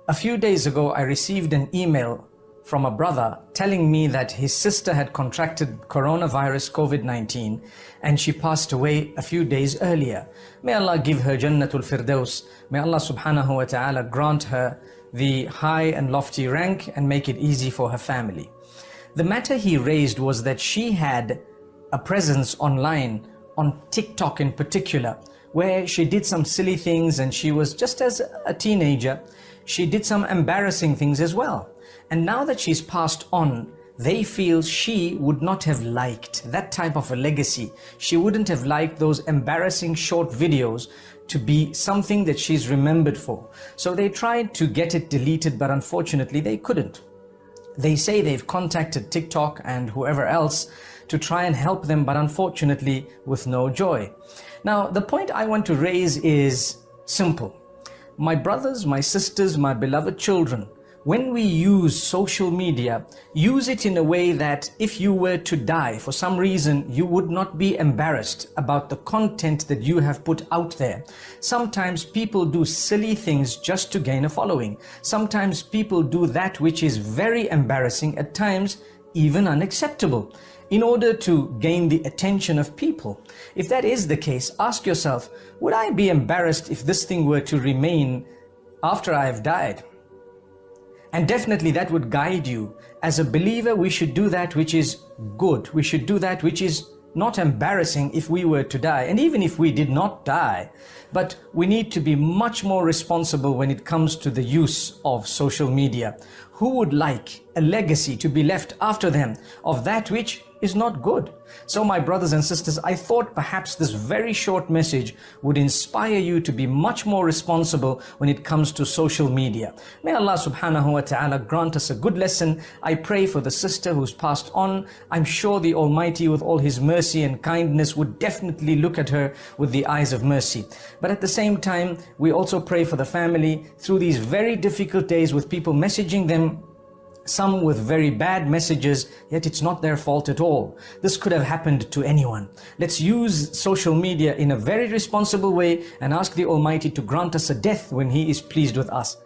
A few days ago, I received an email from a brother telling me that his sister had contracted coronavirus COVID-19 and she passed away a few days earlier. May Allah give her Jannatul Firdaus. May Allah subhanahu wa ta'ala grant her the high and lofty rank and make it easy for her family. The matter he raised was that she had a presence online, on TikTok in particular, where she did some silly things, and she was just as a teenager. She did some embarrassing things as well. And now that she's passed on, they feel she would not have liked that type of a legacy. She wouldn't have liked those embarrassing short videos to be something that she's remembered for. So they tried to get it deleted, but unfortunately they couldn't. They say they've contacted TikTok and whoever else to try and help them, but unfortunately with no joy. Now, the point I want to raise is simple. My brothers, my sisters, my beloved children, when we use social media, use it in a way that if you were to die for some reason, you would not be embarrassed about the content that you have put out there. Sometimes people do silly things just to gain a following. Sometimes people do that which is very embarrassing, at times even unacceptable, in order to gain the attention of people. If that is the case, ask yourself, would I be embarrassed if this thing were to remain after I have died? And definitely that would guide you. As a believer, we should do that which is good. We should do that which is not embarrassing if we were to die. And even if we did not die, but we need to be much more responsible when it comes to the use of social media. Who would like a legacy to be left after them of that which is not good? So my brothers and sisters, I thought perhaps this very short message would inspire you to be much more responsible when it comes to social media. May Allah subhanahu wa ta'ala grant us a good lesson. I pray for the sister who's passed on. I'm sure the Almighty, with all His mercy and kindness, would definitely look at her with the eyes of mercy. But at the same time, we also pray for the family through these very difficult days, with people messaging them, some with very bad messages, yet it's not their fault at all. This could have happened to anyone. Let's use social media in a very responsible way and ask the Almighty to grant us a death when He is pleased with us.